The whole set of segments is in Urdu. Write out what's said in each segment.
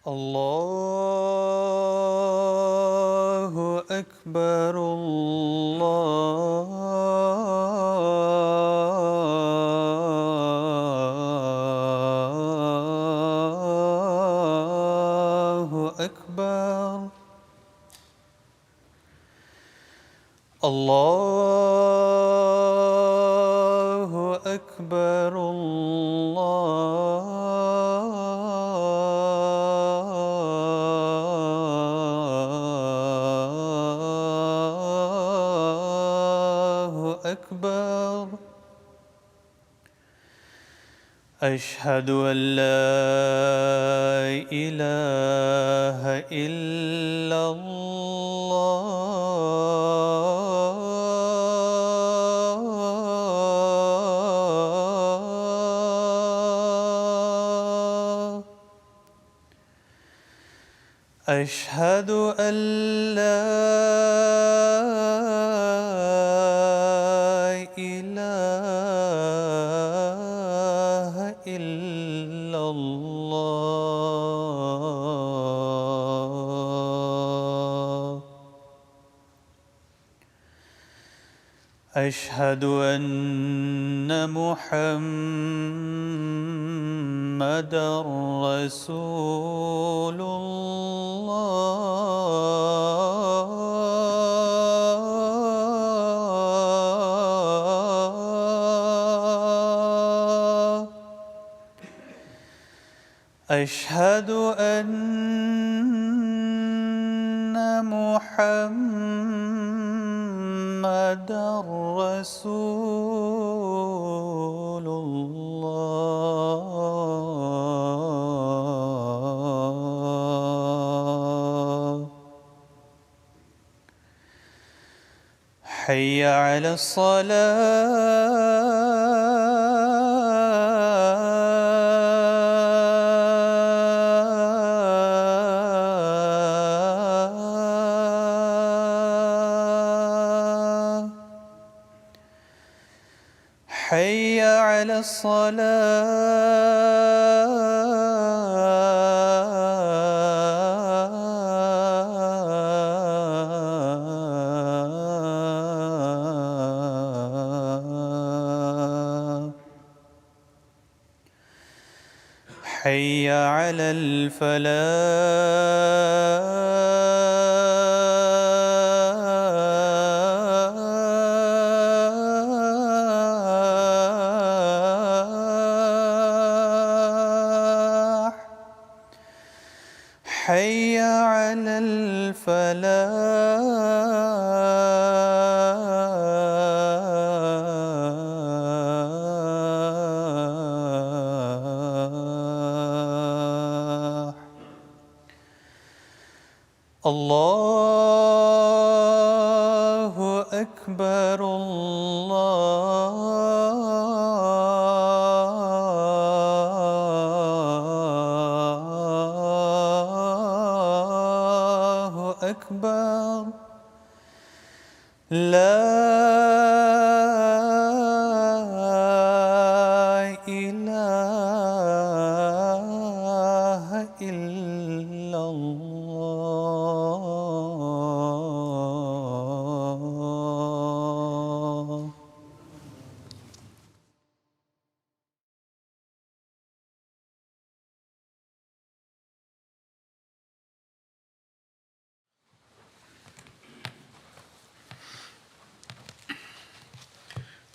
اللہ اکبر اللہ اکبر اللہ اکبر اللہ اکبر اشہد ان لا الہ الا اللہ اشہد ان لا الہ الا اللہ اشہد ان محمدا رسول اللہ اشہد ان محمدا رسول اللہ حی علی الصلاة حی علی الصلاة حی علی الفلاح حی علی الفلاح اللہ اکبر اللہ اکبر لا الہ الا اللہ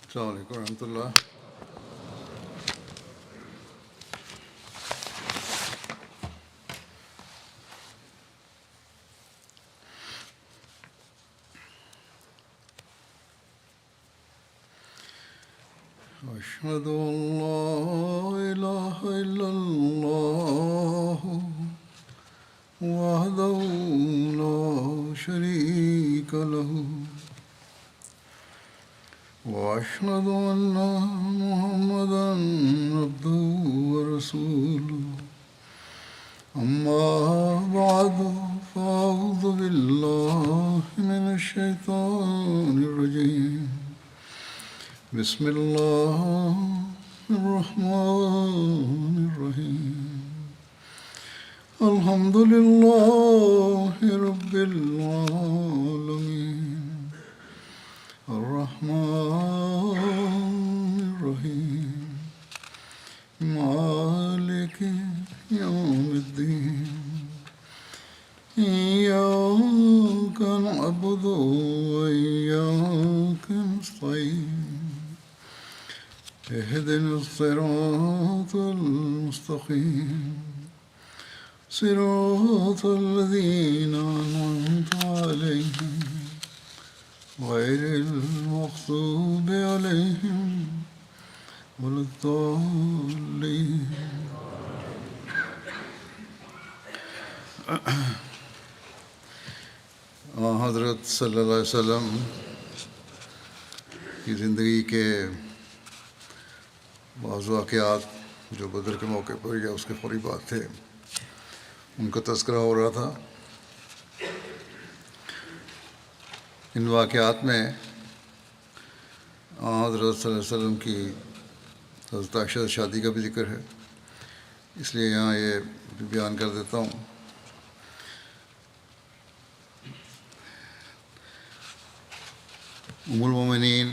السلام علیکم ورحمۃ اللہ. أشهد أن لا إله إلا الله وحده لا شريك له وأشهد أن محمدا عبده ورسوله أما بعد فأعوذ بالله من الشيطان الرجيم بسم الله الرحمن الرحيم الحمد لله رب العالمين الرحمن الرحيم مالك يوم الدين إياك نعبد وإياك نستعين اهدنا الصراط المستقيم صراط الذين أنعمت عليهم غير المغضوب عليهم ولا الضالين. حضرت صلی اللہ علیہ وسلم کی زندگی کے بعض واقعات جو بدر کے موقع پر یا اس کے فوری بعد تھے ان کا تذکرہ ہو رہا تھا. ان واقعات میں حضرت صلی اللہ علیہ وسلم کی حضرت عائشہ سے شادی کا بھی ذکر ہے، اس لیے یہاں یہ بیان کر دیتا ہوں. ام المومنین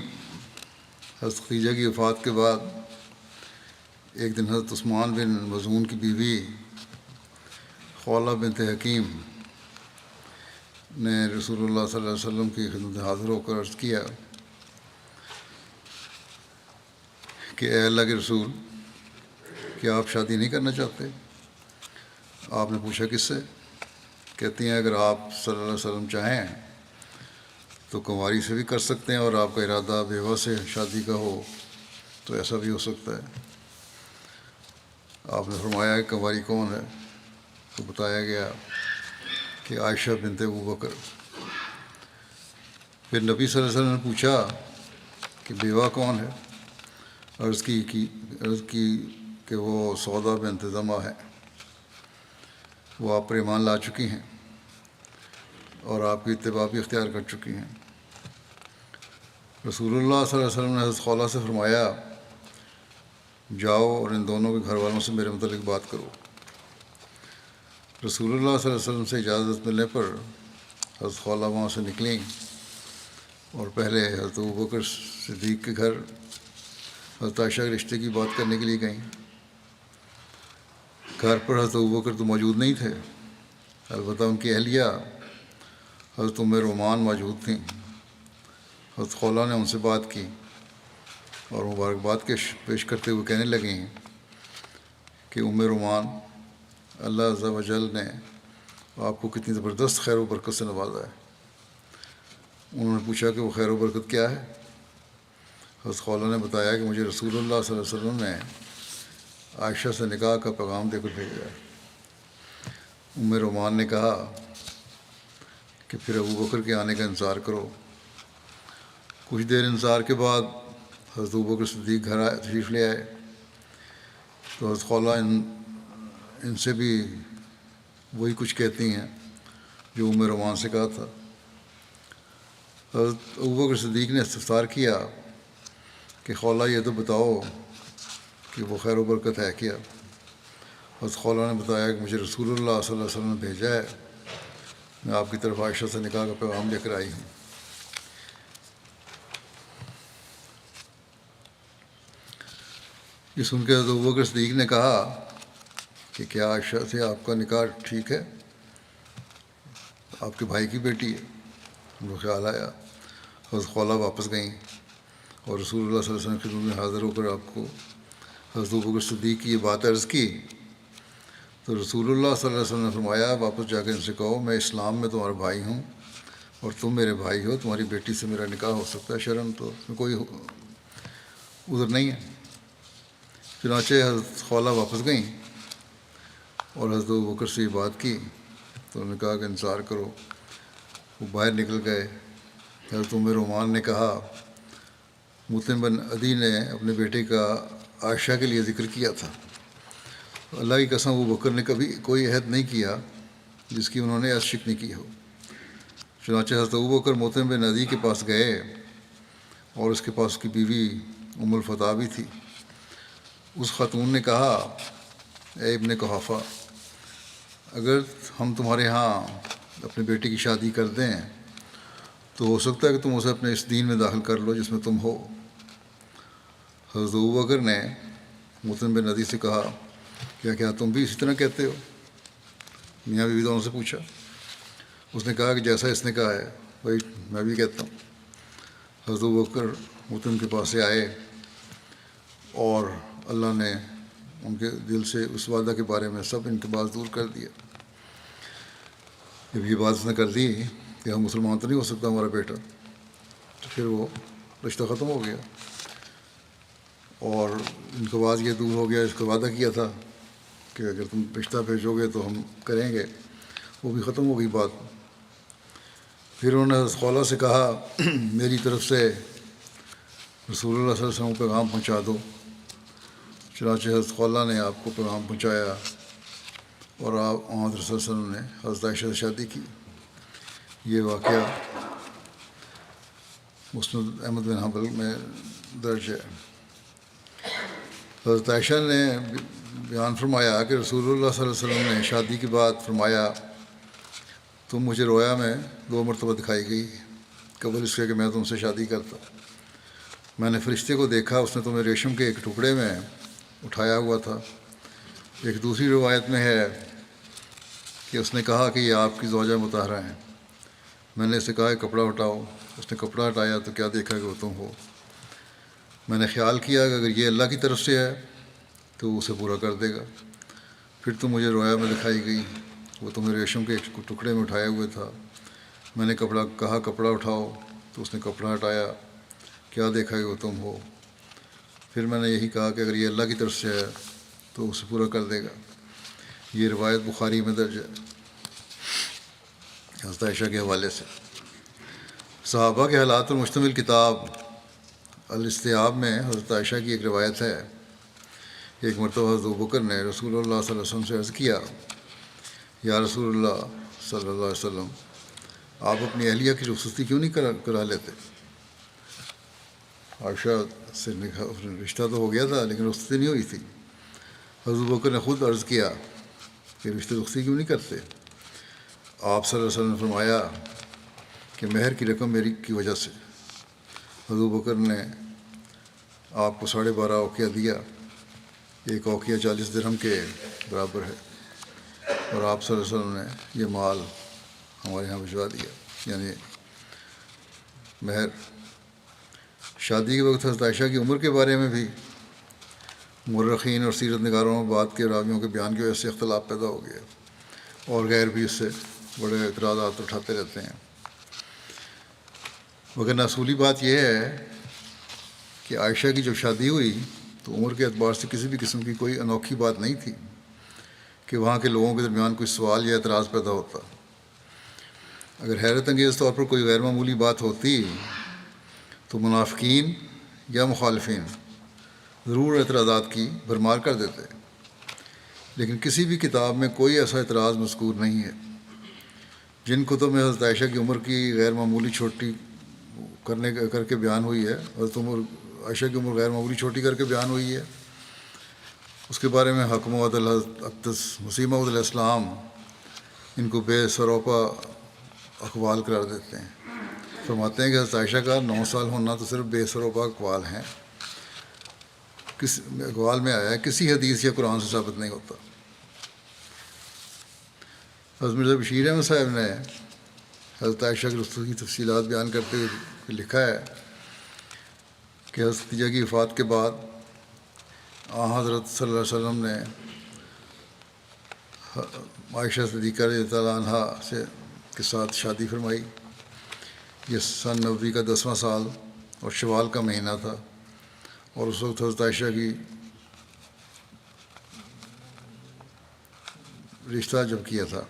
حضرت خدیجہ کی وفات کے بعد ایک دن حضرت عثمان بن مظعون کی بیوی خولہ بنت حکیم نے رسول اللہ صلی اللہ علیہ وسلم کی خدمت حاضر ہو کر عرض کیا کہ اے اللہ کے رسول، کیا آپ شادی نہیں کرنا چاہتے؟ آپ نے پوچھا کس سے؟ کہتی ہیں اگر آپ صلی اللہ علیہ وسلم چاہیں تو کنواری سے بھی کر سکتے ہیں، اور آپ کا ارادہ بیوہ سے شادی کا ہو تو ایسا بھی ہو سکتا ہے. آپ نے فرمایا کہ کنواری کون ہے؟ تو بتایا گیا کہ عائشہ بنت ابو بکر. پھر نبی صلی اللہ علیہ وسلم نے پوچھا کہ بیوہ کون ہے؟ عرض کی کہ وہ سودا بنت زمعہ ہے، وہ آپ پر ایمان لا چکی ہیں اور آپ کی اتباع بھی اختیار کر چکی ہیں. رسول اللہ صلی اللہ علیہ وسلم نے حضرت خولہ سے فرمایا جاؤ اور ان دونوں کے گھر والوں سے میرے متعلق بات کرو. رسول اللہ صلی اللہ علیہ وسلم سے اجازت ملنے پر حضرت خولہ وہاں سے نکلیں اور پہلے حضرت ابوبکر صدیق کے گھر حضرت عائشہ کے رشتے کی بات کرنے کے لیے گئیں. گھر پر حضرت ابوبکر تو موجود نہیں تھے، البتہ ان کی اہلیہ حضرت ام رومان موجود تھیں. حضرت خولہ نے ان سے بات کی اور مبارکباد پیش کرتے ہوئے کہنے لگیں کہ ام رومان، اللہ عز و جل نے آپ کو کتنی زبردست خیر و برکت سے نوازا ہے. انہوں نے پوچھا کہ وہ خیر و برکت کیا ہے؟ حضرت خولہ نے بتایا کہ مجھے رسول اللہ صلی اللہ علیہ وسلم نے عائشہ سے نکاح کا پیغام دے کر بھیجا ہے. ام رومان نے کہا کہ پھر ابوبکر کے آنے کا انتظار کرو. کچھ دیر انتظار کے بعد حضرت ابوبکر صدیق گھر تشریف لے آئے تو حضرت خولہ ان سے بھی وہی کچھ کہتی ہیں جو ام رومان سے کہا تھا. حضرت ابوبکر صدیق نے استفسار کیا کہ خولہ یہ تو بتاؤ کہ وہ خیر و برکت ہے کیا؟ حضرت خولہ نے بتایا کہ مجھے رسول اللہ صلی اللہ علیہ وسلم نے بھیجا ہے، میں آپ کی طرف عائشہ سے نکاح کا پیغام لے کر آئی ہوں. یہ سن کے حضرت ابوبکر صدیق نے کہا کہ کیا عائشہ سے آپ کا نکاح ٹھیک ہے؟ آپ کے بھائی کی بیٹی ہے. ان کو خیال آیا. حضرت خولہ واپس گئیں اور رسول اللہ صلی اللہ علیہ وسلم کی خدمت میں حاضر ہو کر آپ کو حضرت ابوبکر صدیق کی یہ بات عرض کی تو رسول اللہ صلی اللہ علیہ وسلم نے فرمایا واپس جا کے ان سے کہو میں اسلام میں تمہارا بھائی ہوں اور تم میرے بھائی ہو، تمہاری بیٹی سے میرا نکاح ہو سکتا ہے شرعاً، تو اس میں کوئی عذر نہیں ہے. چنانچہ حضرت خولہ واپس گئیں اور حضرت ابوبکر سے یہ بات کی تو انہوں نے کہا کہ انتظار کرو. وہ باہر نکل گئے. حضرت ام رومان نے کہا مطعم بن عدی نے اپنے بیٹے کا عائشہ کے لیے ذکر کیا تھا. اللہ کی قسم ابوبکر نے کبھی کوئی عہد نہیں کیا جس کی انہوں نے عرض شکنی کی ہو۔ چنانچہ حضرت ابوبکر مطعم بن عدی کے پاس گئے اور اس کے پاس اس کی بیوی ام الفتح بھی تھی۔ اس خاتون نے کہا، اے ابن قحافہ، اگر ہم تمہارے ہاں اپنے بیٹے کی شادی کر دیں تو ہو سکتا ہے کہ تم اسے اپنے اس دین میں داخل کر لو جس میں تم ہو۔ حضرت ابوبکر نے مطعم بن عدی سے کہا، کیا تم بھی اسی طرح کہتے ہو؟ میاں بیوی دونوں سے پوچھا۔ اس نے کہا کہ جیسا اس نے کہا ہے وہی میں بھی کہتا ہوں۔ حضرت ابوبکر مطعم کے پاس سے آئے اور اللہ نے ان کے دل سے اس وعدہ کے بارے میں سب انتباس دور کر دیا۔ جب یہ بات اس نے کر دی کہ ہم مسلمان تو نہیں ہو سکتا ہمارا بیٹا، تو پھر وہ رشتہ ختم ہو گیا اور ان کے بعد یہ دور ہو گیا۔ اس کا وعدہ کیا تھا کہ اگر تم رشتہ بھیجو گے تو ہم کریں گے، وہ بھی ختم ہو گئی بات۔ پھر انہوں نے حضرت خولہ سے کہا، میری طرف سے رسول اللہ صلی اللہ علیہ وسلم کو پیغام پہنچا دو۔ چنانچہ حضرت خولہ نے آپ کو پیغام پہنچایا اور آپ محمد رسول اللہ علیہ وسلم نے حضرت عائشہ سے شادی کی۔ یہ واقعہ مسند احمد بن حنبل میں درج ہے۔ حضرت عائشہ نے بیان فرمایا کہ رسول اللہ صلی اللہ علیہ وسلم نے شادی کے بعد فرمایا، تم مجھے رویا میں 2 مرتبہ دکھائی گئی قبل اس کے کہ میں تم سے شادی کرتا۔ میں نے فرشتے کو دیکھا، اس نے تمہیں ریشم کے ایک ٹکڑے میں اٹھایا ہوا تھا۔ ایک دوسری روایت میں ہے کہ اس نے کہا کہ یہ آپ کی زوجہ مطہرہ ہیں۔ میں نے اسے کہا کہ کپڑا ہٹاؤ۔ اس نے کپڑا ہٹایا تو کیا دیکھا کہ وہ تم ہو۔ میں نے خیال کیا کہ اگر یہ اللہ کی طرف سے ہے تو وہ اسے پورا کر دے گا۔ پھر تم مجھے رویا میں دکھائی گئی، وہ تمہیں ریشم کے ایک ٹکڑے میں اٹھائے ہوئے تھا۔ میں نے کہا کپڑا اٹھاؤ تو اس نے کپڑا ہٹایا، کیا دیکھا کہ وہ تم ہو۔ پھر میں نے یہی کہا کہ اگر یہ اللہ کی طرف سے ہے تو اسے پورا کر دے گا۔ یہ روایت بخاری میں درج ہے حضرت عائشہ کے حوالے سے۔ صحابہ کے حالات پر مشتمل کتاب الاستیاب میں حضرت عائشہ کی ایک روایت ہے۔ ایک مرتبہ حضرت ابوبکر نے رسول اللہ صلی اللہ علیہ وسلم سے عرض کیا، یا رسول اللہ صلی اللہ علیہ وسلم، آپ اپنی اہلیہ کی رخصتی کیوں نہیں کرا لیتے؟ عائشہ سے رشتہ تو ہو گیا تھا لیکن رخصتی نہیں ہوئی تھی۔ حضرت ابوبکر نے خود عرض کیا کہ رشتے رخصتی کیوں نہیں کرتے؟ آپ صلی اللہ علیہ وسلم نے فرمایا کہ مہر کی رقم میری کی وجہ سے۔ حضرت ابوبکر نے آپ کو 12.5 اوقیہ دیا۔ ایک اوقیہ 40 درہم کے برابر ہے، اور آپ صلی اللہ علیہ وسلم نے یہ مال ہمارے یہاں بھجوا دیا، یعنی مہر۔ شادی کے وقت حضرت عائشہ کی عمر کے بارے میں بھی مورخین اور سیرت نگاروں میں بعد کے راویوں کے بیان کی وجہ سے اختلاف پیدا ہو گیا، اور غیر بھی اس سے بڑے اعتراضات اٹھاتے رہتے ہیں۔ مگر اصولی بات یہ ہے کہ عائشہ کی جب شادی ہوئی تو عمر کے اعتبار سے کسی بھی قسم کی کوئی انوکھی بات نہیں تھی کہ وہاں کے لوگوں کے درمیان کوئی سوال یا اعتراض پیدا ہوتا۔ اگر حیرت انگیز طور پر کوئی غیر معمولی بات ہوتی تو منافقین یا مخالفین ضرور اعتراضات کی بھرمار کر دیتے، لیکن کسی بھی کتاب میں کوئی ایسا اعتراض مذکور نہیں ہے۔ جن کتب میں حضرت عائشہ کی عمر کی غیر معمولی چھوٹی کر کے بیان ہوئی ہے، حضرت عائشہ کی عمر غیر معمولی چھوٹی کر کے بیان ہوئی ہے، اس کے بارے میں حکم و عدل حضرت اقدس مسیح موعود علیہ السلام ان کو بے سروپا اقوال قرار دیتے ہیں۔ فرماتے ہیں کہ حضرت عائشہ کا 9 سال ہونا تو صرف بے سروپا اقوال ہیں۔ کس اقوال میں آیا ہے، کسی حدیث یا قرآن سے ثابت نہیں ہوتا۔ حضرت مرزا بشیر احمد صاحب نے حضرت عائشہ کی رخصتی کی تفصیلات بیان کرتے ہوئے لکھا ہے کہ حضرت خدیجہ کی وفات کے بعد حضرت صلی اللہ علیہ وسلم نے عائشہ صدیقہ رضی اللہ عنہا کے ساتھ شادی فرمائی۔ یہ سن نبوی کا 10واں سال اور شوال کا مہینہ تھا، اور اس وقت حضرت عائشہ کی رشتہ جب کیا تھا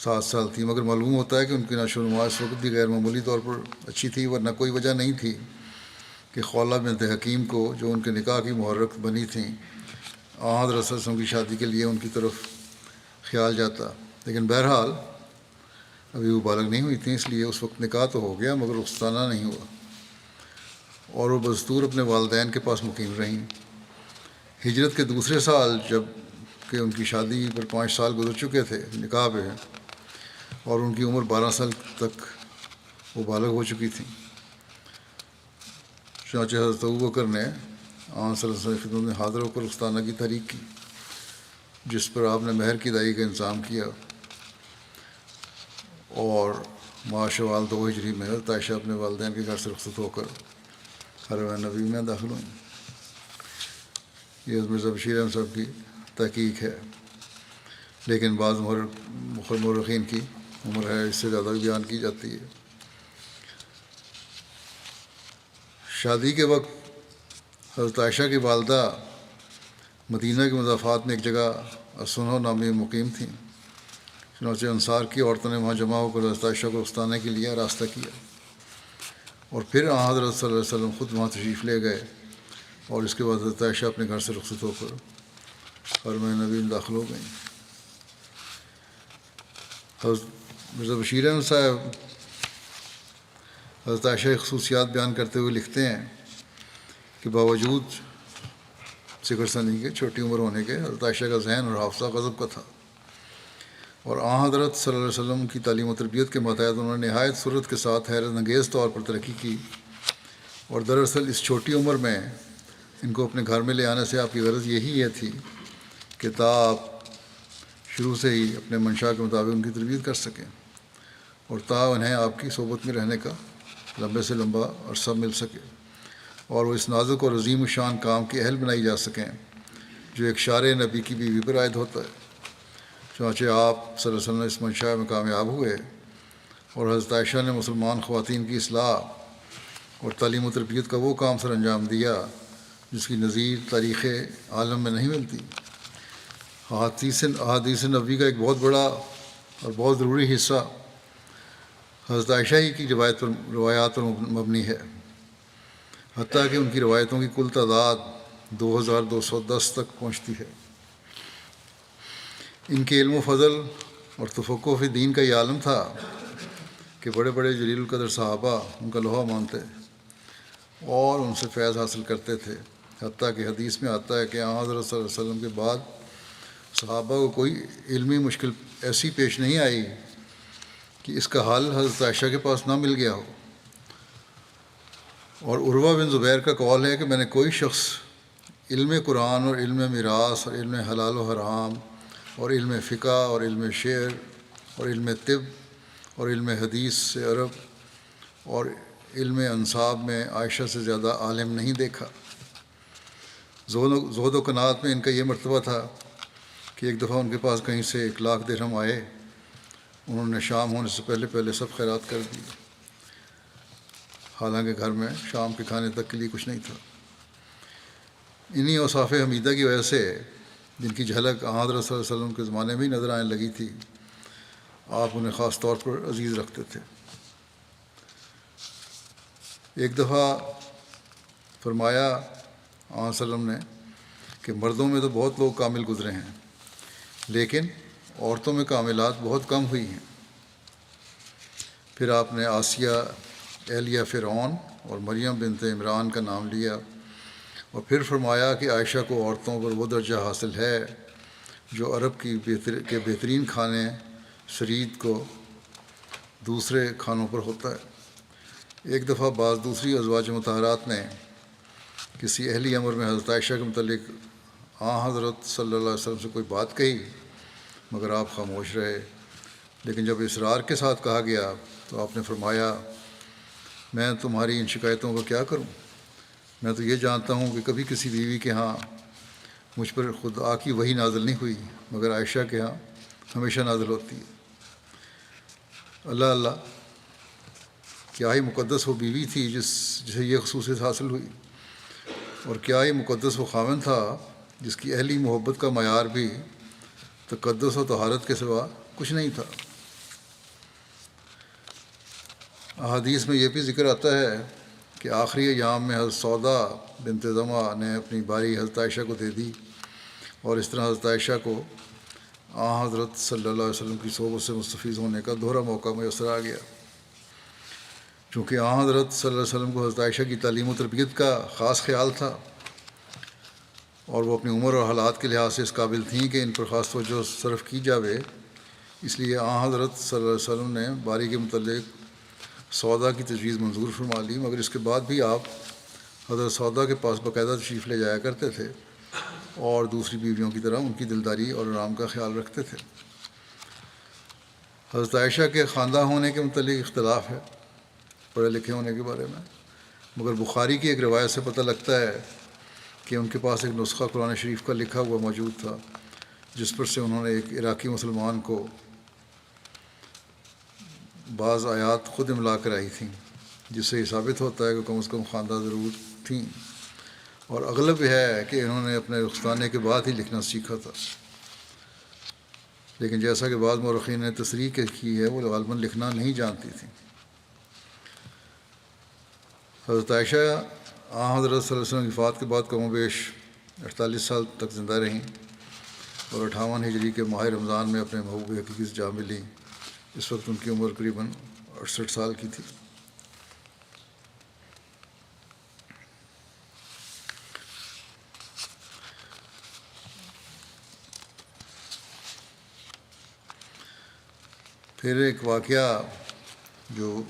7 سال تھی، مگر معلوم ہوتا ہے کہ ان کی نشو و نما اس وقت بھی غیر معمولی طور پر اچھی تھی، ورنہ کوئی وجہ نہیں تھی کہ خولہ بنت حکیم کو جو ان کے نکاح کی محرک بنی تھیں حضرت صلی اللہ علیہ وسلم کی شادی کے لیے ان کی طرف خیال جاتا۔ لیکن بہرحال ابھی وہ بالغ نہیں ہوئی تھیں، اس لیے اس وقت نکاح تو ہو گیا مگر رخصتانہ نہیں ہوا، اور وہ بدستور اپنے والدین کے پاس مقیم رہیں۔ ہجرت کے دوسرے سال جب کہ ان کی شادی پر 5 سال گزر چکے تھے نکاح پہ، اور ان کی عمر 12 سال تک وہ بالغ ہو چکی تھیں، چنانچہ حضرت ابوبکر نے آن صلی اللہ علیہ وسلم کی خدمت میں حاضر ہو کر رخصتانہ کی تحریک کی، جس پر آپ نے مہر کی ادائیگی کا انتظام کیا، اور ماہ شوال 2 ہجری میں حضرت عائشہ اپنے والدین کے گھر سے رخصت ہو کر حرم نبی میں داخل ہوئیں۔ یہ مرزا بشیر احمد صاحب کی تحقیق ہے، لیکن بعض مورخین کی عمر ہے اس سے زیادہ بھی بیان کی جاتی ہے۔ شادی کے وقت حضرت عائشہ کی والدہ مدینہ کے مضافات میں ایک جگہ اسنو نامی مقیم تھیں، چنانچہ انصار کی عورتوں نے وہاں جمع ہو کر حضرت عائشہ کو رخصتانے کے لیے راستہ کیا، اور پھر حضرت صلی اللہ علیہ وسلم خود وہاں تشریف لے گئے، اور اس کے بعد حضرت عائشہ اپنے گھر سے رخصت ہو کر حرم نبی میں داخل ہو گئیں۔ حضرت مرزا بشیر احمد صاحب حضرت عائشہ کی خصوصیات بیان کرتے ہوئے لکھتے ہیں کہ باوجود صغر سنی کے، چھوٹی عمر ہونے کے، حضرت عائشہ کا ذہن اور حافظہ غضب کا تھا، اور حضرت صلی اللہ علیہ وسلم کی تعلیم و تربیت کے ماتحت انہوں نے نہایت سرعت کے ساتھ حیرت انگیز طور پر ترقی کی، اور دراصل اس چھوٹی عمر میں ان کو اپنے گھر میں لے آنے سے آپ کی غرض یہی تھی کہ آپ شروع سے ہی اپنے منشا کے مطابق ان کی تربیت کر سکیں، اور انہیں آپ کی صحبت میں رہنے کا لمبے سے لمبا عرصہ مل سکے، اور وہ اس نازک اور عظیم الشان کام کی اہل بنائی جا سکیں جو ایک شار نبی کی بیوی پر عائد ہوتا ہے۔ چنانچہ آپ صلی اللہ علیہ وسلم اس منشا میں کامیاب ہوئے، اور حضرت عائشہ نے مسلمان خواتین کی اصلاح اور تعلیم و تربیت کا وہ کام سر انجام دیا جس کی نظیر تاریخ عالم میں نہیں ملتی۔ احادیث نبوی کا ایک بہت بڑا اور بہت ضروری حصہ حضرت عائشہ ہی کی روایات پر مبنی ہے، حتیٰ کہ ان کی روایتوں کی کل تعداد 2210 تک پہنچتی ہے۔ ان کے علم و فضل اور تفقہ فی دین کا یہ عالم تھا کہ بڑے بڑے جلیل القدر صحابہ ان کا لوہا مانتے اور ان سے فیض حاصل کرتے تھے، حتیٰ کہ حدیث میں آتا ہے کہ حضرت صلی اللہ علیہ وسلم کے بعد صحابہ کو کوئی علمی مشکل ایسی پیش نہیں آئی کہ اس کا حل حضرت عائشہ کے پاس نہ مل گیا ہو۔ اور عروہ بن زبیر کا قول ہے کہ میں نے کوئی شخص علم قرآن اور علم میراث اور علم حلال و حرام اور علم فقہ اور علم شعر اور علم طب اور علم حدیث سے عرب اور علم انصاب میں عائشہ سے زیادہ عالم نہیں دیکھا۔ زہد و قناعت میں ان کا یہ مرتبہ تھا کہ ایک دفعہ ان کے پاس کہیں سے 1,00,000 درہم آئے، انہوں نے شام ہونے سے پہلے سب خیرات کر دی، حالانکہ گھر میں شام کے کھانے تک کے لیے کچھ نہیں تھا۔ انہی اوصاف حمیدہ کی وجہ سے، جن کی جھلک حضرت صلی اللہ علیہ وسلم کے زمانے میں ہی نظر آنے لگی تھی، آپ انہیں خاص طور پر عزیز رکھتے تھے۔ ایک دفعہ فرمایا صلی اللہ علیہ وسلم نے کہ مردوں میں تو بہت لوگ کامل گزرے ہیں، لیکن عورتوں میں کاملات بہت کم ہوئی ہیں۔ پھر آپ نے آسیہ اہلیہ فرعون اور مریم بنت عمران کا نام لیا، اور پھر فرمایا کہ عائشہ کو عورتوں پر وہ درجہ حاصل ہے جو عرب کے بہترین کھانے شرید کو دوسرے کھانوں پر ہوتا ہے۔ ایک دفعہ بعض دوسری ازواج مطہرات نے کسی اہلی امر میں حضرت عائشہ کے متعلق حضرت صلی اللہ علیہ وسلم سے کوئی بات کہی، مگر آپ خاموش رہے، لیکن جب اصرار کے ساتھ کہا گیا تو آپ نے فرمایا، میں تمہاری ان شکایتوں کا کیا کروں؟ میں تو یہ جانتا ہوں کہ کبھی کسی بیوی کے ہاں مجھ پر خدا کی وحی نازل نہیں ہوئی، مگر عائشہ کے ہاں ہمیشہ نازل ہوتی ہے۔ اللہ اللہ، کیا ہی مقدس وہ بیوی تھی جسے یہ خصوصیت حاصل ہوئی، اور کیا ہی مقدس وہ خاوند تھا جس کی اہلی محبت کا معیار بھی تقدس و طہارت کے سوا کچھ نہیں تھا۔ احادیث میں یہ بھی ذکر آتا ہے کہ آخری ایام میں حضرت سودا بنت زمعہ نے اپنی باری حضرت عائشہ کو دے دی، اور اس طرح حضرت عائشہ کو حضرت صلی اللہ علیہ وسلم کی صحبت سے مستفیض ہونے کا دوہرا موقع میسر آ گیا۔ چونکہ حضرت صلی اللہ علیہ وسلم کو حضرت عائشہ کی تعلیم و تربیت کا خاص خیال تھا، اور وہ اپنی عمر اور حالات کے لحاظ سے اس قابل تھیں کہ ان پر خاص توجہ صرف کی جاوے، اس لیے حضرت صلی اللہ علیہ وسلم نے باری کے متعلق سودا کی تجویز منظور فرما لی، مگر اس کے بعد بھی آپ حضرت سودا کے پاس باقاعدہ تشریف لے جایا کرتے تھے اور دوسری بیویوں کی طرح ان کی دلداری اور آرام کا خیال رکھتے تھے۔ حضرت عائشہ کے خواندہ ہونے کے متعلق اختلاف ہے، پڑھے لکھے ہونے کے بارے میں، مگر بخاری کی ایک روایت سے پتہ لگتا ہے کہ ان کے پاس ایک نسخہ قرآن شریف کا لکھا ہوا موجود تھا، جس پر سے انہوں نے ایک عراقی مسلمان کو بعض آیات خود املا کرائی تھیں، جس سے یہ ثابت ہوتا ہے کہ کم از کم خواندہ ضرور تھیں، اور اغلب ہے کہ انہوں نے اپنے رخصتانے کے بعد ہی لکھنا سیکھا تھا، لیکن جیسا کہ بعض مورخین نے تصریح کی ہے وہ غالباً لکھنا نہیں جانتی تھیں۔ حضرت عائشہ حضرت صلی اللہ علیہ وسلم کی وفات کے بعد کم و بیش 48 سال تک زندہ رہیں، اور 58 ہجری کے ماہ رمضان میں اپنے محبوب حقیقی سے جا ملیں۔ اس وقت ان کی عمر قریباً 68 سال کی تھی۔ پھر ایک واقعہ جو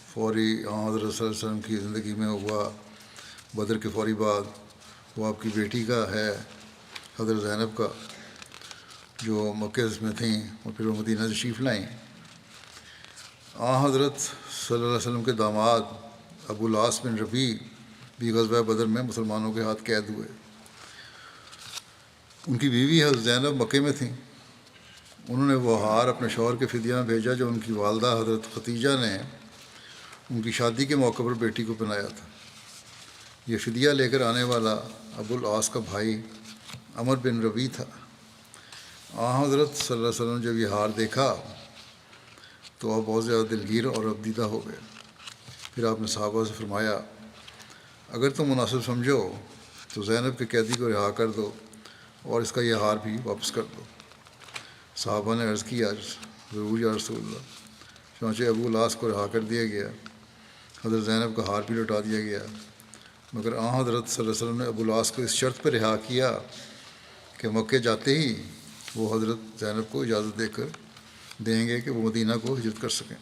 فوری حضرت صلی اللہ علیہ وسلم کی زندگی میں ہوا بدر کے فوری بعد، وہ آپ کی بیٹی کا ہے، حضرت زینب کا، جو مکہ میں تھیں اور پھر وہ مدینہ تشریف لائیں۔ حضرت صلی اللہ علیہ وسلم کے داماد ابو العاص بن ربیع بھی غزوہ بدر میں مسلمانوں کے ہاتھ قید ہوئے۔ ان کی بیوی حضرت زینب مکے میں تھیں۔ انہوں نے وہ ہار اپنے شوہر کے فدیہ میں بھیجا جو ان کی والدہ حضرت ختیجہ نے ان کی شادی کے موقع پر بیٹی کو پہنایا تھا۔ یہ فدیہ لے کر آنے والا ابو العاص کا بھائی عمر بن ربیع تھا۔ حضرت صلی اللہ علیہ وسلم نے جب یہ ہار دیکھا تو آپ بہت زیادہ دلگیر اور افدیدہ ہو گئے۔ پھر آپ نے صحابہ سے فرمایا، اگر تم مناسب سمجھو تو زینب کے قیدی کو رہا کر دو اور اس کا یہ ہار بھی واپس کر دو۔ صحابہ نے عرض کیا، ضرور یا رسول اللہ۔ چنانچہ ابو العاص کو رہا کر دیا گیا، حضرت زینب کا ہار بھی لوٹا دیا گیا، مگر حضرت صلی اللہ علیہ وسلم نے ابو العاص کو اس شرط پر رہا کیا کہ مکے جاتے ہی وہ حضرت زینب کو اجازت دیں گے کہ وہ مدینہ کو ہجرت کر سکیں۔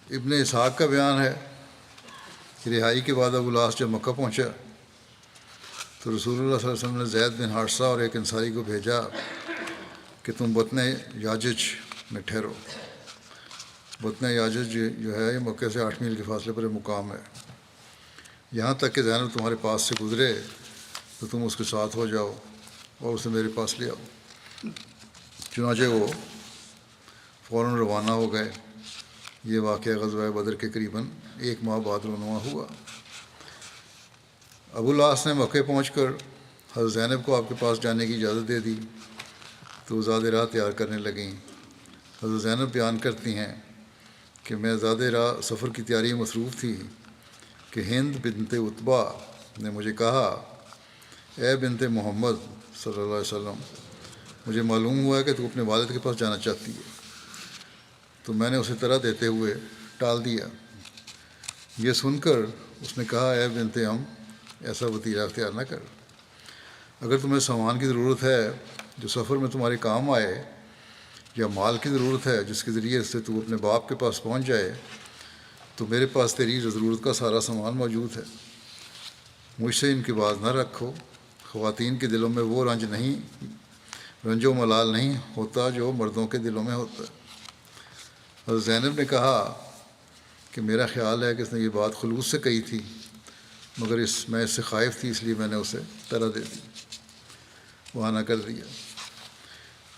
ابن اسحاق کا بیان ہے کہ رہائی کے بعد ابو العاص جب مکہ پہنچا تو رسول اللہ صلی اللہ علیہ وسلم نے زید بن حارثہ اور ایک انصاری کو بھیجا کہ تم بطن یاجج میں ٹھہرو۔ بطن یاجج جو ہے یہ مکہ سے 8 میل کے فاصلے پر مقام ہے۔ یہاں تک کہ زینب تمہارے پاس سے گزرے تو تم اس کے ساتھ ہو جاؤ اور اسے میرے پاس لے آؤ۔ چنانچہ وہ فوراً روانہ ہو گئے۔ یہ واقعہ غزوہ بدر کے قریباً 1 ماہ بعد رونما ہوا۔ ابو العاص نے مکہ پہنچ کر حضرت زینب کو آپ کے پاس جانے کی اجازت دے دی تو وہ زاد راہ تیار کرنے لگیں۔ حضرت زینب بیان کرتی ہیں کہ میں زاد راہ سفر کی تیاری میں مصروف تھی کہ ہند بنت عتبہ نے مجھے کہا، اے بنت محمد صلی اللہ علیہ وسلم، مجھے معلوم ہوا ہے کہ تو اپنے والد کے پاس جانا چاہتی ہے۔ تو میں نے اسے طرح دیتے ہوئے ٹال دیا۔ یہ سن کر اس نے کہا، اے بنت ایسا وطیرہ اختیار نہ کر۔ اگر تمہیں سامان کی ضرورت ہے جو سفر میں تمہارے کام آئے، یا مال کی ضرورت ہے جس کے ذریعے سے تو اپنے باپ کے پاس پہنچ جائے، تو میرے پاس تیری ضرورت کا سارا سامان موجود ہے۔ مجھ سے ان کی بات نہ رکھو۔ خواتین کے دلوں میں وہ رنج و ملال نہیں ہوتا جو مردوں کے دلوں میں ہوتا ہے۔ حضرت زینب نے کہا کہ میرا خیال ہے کہ اس نے یہ بات خلوص سے کہی تھی، مگر میں اس سے خائف تھی، اس لیے میں نے اسے طرح دے دی، وہاں نہ کر دیا۔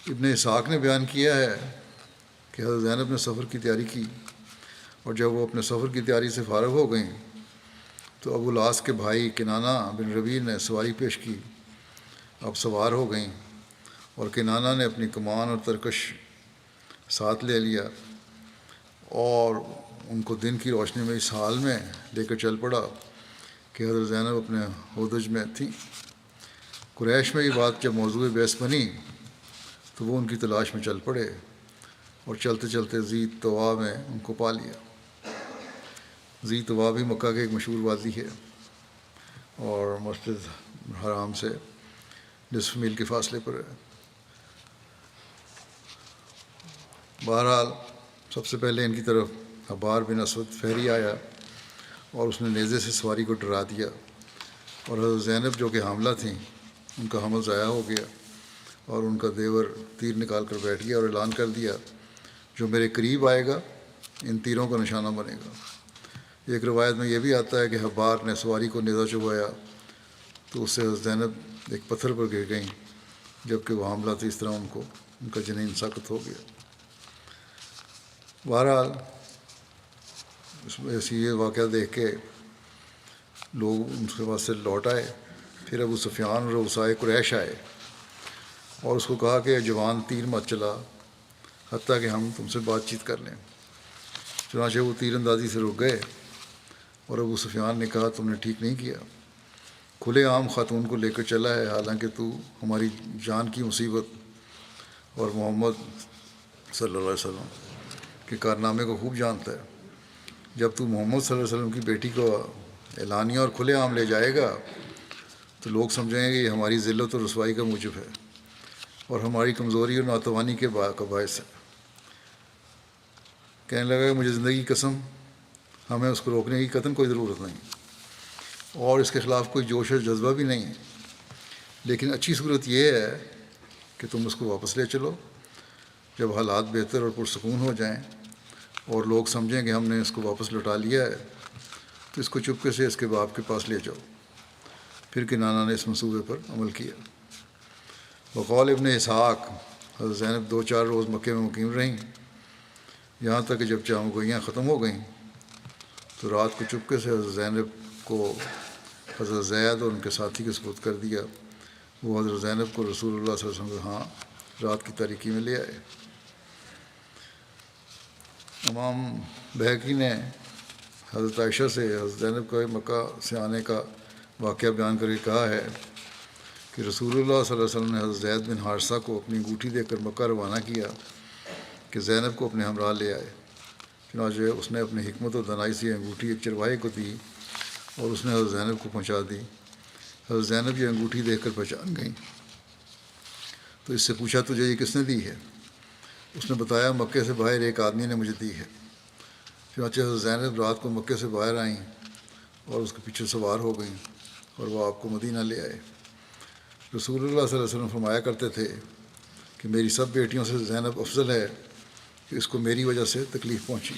ابن اسحاق نے بیان کیا ہے کہ حضرت زینب نے سفر کی تیاری کی، اور جب وہ اپنے سفر کی تیاری سے فارغ ہو گئیں تو ابو العاص کے بھائی کنانہ بن ربیع نے سواری پیش کی۔ اب سوار ہو گئیں اور کنانہ نے اپنی کمان اور ترکش ساتھ لے لیا اور ان کو دن کی روشنی میں اس حال میں لے کر چل پڑا کہ حضرت زینب اپنے ہودج میں تھیں۔ قریش میں یہ بات جب موضوع بحث بنی تو وہ ان کی تلاش میں چل پڑے اور چلتے چلتے ذی طوا میں ان کو پا لیا۔ ذی طوا بھی مکہ کے ایک مشہور وادی ہے اور مسجد حرام سے نصف میل کے فاصلے پر ہے۔ بہرحال سب سے پہلے ان کی طرف حبار بن اسود فہری آیا اور اس نے نیزے سے سواری کو ڈرا دیا، اور حضرت زینب جو کہ حاملہ تھیں ان کا حمل ضائع ہو گیا، اور ان کا دیور تیر نکال کر بیٹھ گیا اور اعلان کر دیا جو میرے قریب آئے گا ان تیروں کا نشانہ بنے گا۔ ایک روایت میں یہ بھی آتا ہے کہ حبار نے سواری کو نیزہ چبھایا تو اس سے حضرت زینب ایک پتھر پر گر گئیں، جب کہ وہ حاملہ تھی، اس طرح ان کا جنین ساقط ہو گیا۔ بہرحال اس میں ایسی یہ واقعہ دیکھ کے لوگ ان کے پاس سے لوٹ آئے۔ پھر ابو سفیان اور اوسائے قریش آئے اور اس کو کہا کہ جوان تیر مت چلا حتیٰ کہ ہم تم سے بات چیت کر لیں۔ چنانچہ وہ تیر اندازی سے رک گئے اور ابو سفیان نے کہا تم نے ٹھیک نہیں کیا، کھلے عام خاتون کو لے کر چلا ہے، حالانکہ تو ہماری جان کی مصیبت اور محمد صلی اللہ علیہ وسلم کے کارنامے کو خوب جانتا ہے۔ جب تو محمد صلی اللہ علیہ وسلم کی بیٹی کو اعلانیہ اور کھلے عام لے جائے گا تو لوگ سمجھیں گے یہ ہماری ذلت اور رسوائی کا موجب ہے اور ہماری کمزوری اور ناتوانی کے باعث ہے۔ کہنے لگا کہ مجھے زندگی کی قسم ہمیں اس کو روکنے کی قطعاً کوئی ضرورت نہیں اور اس کے خلاف کوئی جوش اور جذبہ بھی نہیں ہے، لیکن اچھی صورت یہ ہے کہ تم اس کو واپس لے چلو۔ جب حالات بہتر اور پرسکون ہو جائیں اور لوگ سمجھیں کہ ہم نے اس کو واپس لوٹا لیا ہے تو اس کو چپکے سے اس کے باپ کے پاس لے جاؤ۔ پھر کنانہ نے اس منصوبے پر عمل کیا۔ بقول ابن اسحاق حضرت زینب 2-4 روز مکے میں مقیم رہیں، یہاں تک کہ جب چاہ گوئیاں ختم ہو گئیں تو رات کو چپکے سے حضرت زینب کو حضرت زید اور ان کے ساتھی کے سپرد کر دیا۔ وہ حضرت زینب کو رسول اللہ صلی اللہ علیہ وسلم کے ہاں رات کی تاریکی میں لے آئے۔ امام بہقی نے حضرت عائشہ سے حضرت زینب کے مکہ سے آنے کا واقعہ بیان کر کے کہا ہے کہ رسول اللہ صلی اللہ علیہ وسلم نے حضرت زید بن حارثہ کو اپنی انگوٹھی دے کر مکہ روانہ کیا کہ زینب کو اپنے ہمراہ لے آئے۔ چنانچہ اس نے اپنی حکمت و دانائی سے انگوٹھی ایک چرواہے کو دی اور اس نے حضرت زینب کو پہنچا دی۔ حضرت زینب یہ انگوٹھی دیکھ کر پہچان گئیں تو اس سے پوچھا تجھے یہ کس نے دی ہے؟ اس نے بتایا مکے سے باہر ایک آدمی نے مجھے دی ہے۔ چنانچہ حضرت زینب رات کو مکے سے باہر آئیں اور اس کے پیچھے سوار ہو گئیں اور وہ آپ کو مدینہ لے آئے۔ رسول اللہ صلی اللہ علیہ وسلم فرمایا کرتے تھے کہ میری سب بیٹیوں سے زینب افضل ہے کہ اس کو میری وجہ سے تکلیف پہنچی۔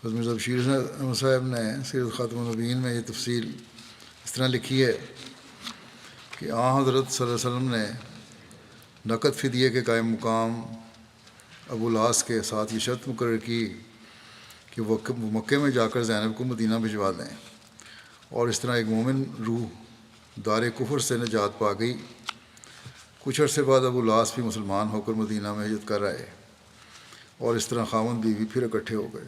حضرت مرزا بشیر احمد صاحب نے سیرت خاتم النبیین میں یہ تفصیل اس طرح لکھی ہے کہ حضرت صلی اللہ علیہ وسلم نے نقد فدیے کے قائم مقام ابو العاص کے ساتھ یہ شرط مقرر کی کہ وہ مکے میں جا کر زینب کو مدینہ بھجوا دیں، اور اس طرح ایک مومن روح دار کفر سے نجات پا گئی۔ کچھ عرصے بعد ابو العاص بھی مسلمان ہو کر مدینہ میں ہجرت کر آئے اور اس طرح خاوند بیوی پھر اکٹھے ہو گئے۔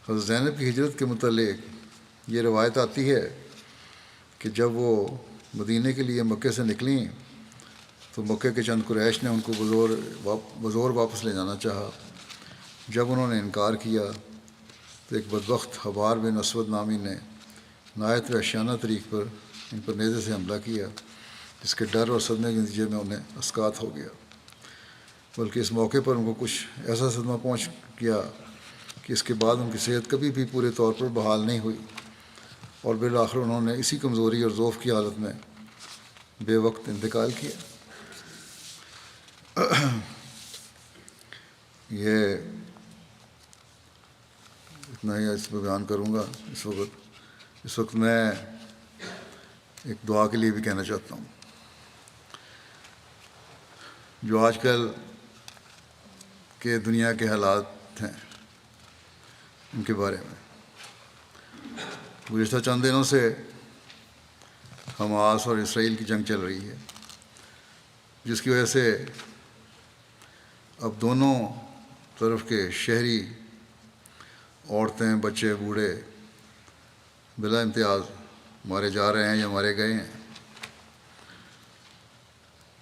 حضرت زینب کی ہجرت کے متعلق یہ روایت آتی ہے کہ جب وہ مدینہ کے لیے مکے سے نکلیں تو مکے کے چند قریش نے ان کو بزور واپس لے جانا چاہا۔ جب انہوں نے انکار کیا تو ایک بدبخت حبار بن اسود نامی نے نہایت وحشیانہ طریق پر ان پر نیزے سے حملہ کیا، جس کے ڈر اور صدمے کے نتیجے میں انہیں اسقاط ہو گیا، بلکہ اس موقع پر ان کو کچھ ایسا صدمہ پہنچ گیا کہ اس کے بعد ان کی صحت کبھی بھی پورے طور پر بحال نہیں ہوئی اور بالآخر انہوں نے اسی کمزوری اور ضعف کی حالت میں بے وقت انتقال کیا۔ یہ اتنا ہی اس میں بیان کروں گا اس وقت میں ایک دعا کے لیے بھی کہنا چاہتا ہوں۔ جو آج کل کے دنیا کے حالات ہیں ان کے بارے میں، گزشتہ چند دنوں سے حماس اور اسرائیل کی جنگ چل رہی ہے، جس کی وجہ سے اب دونوں طرف کے شہری، عورتیں، بچے، بوڑھے بلا امتیاز مارے جا رہے ہیں یا مارے گئے ہیں۔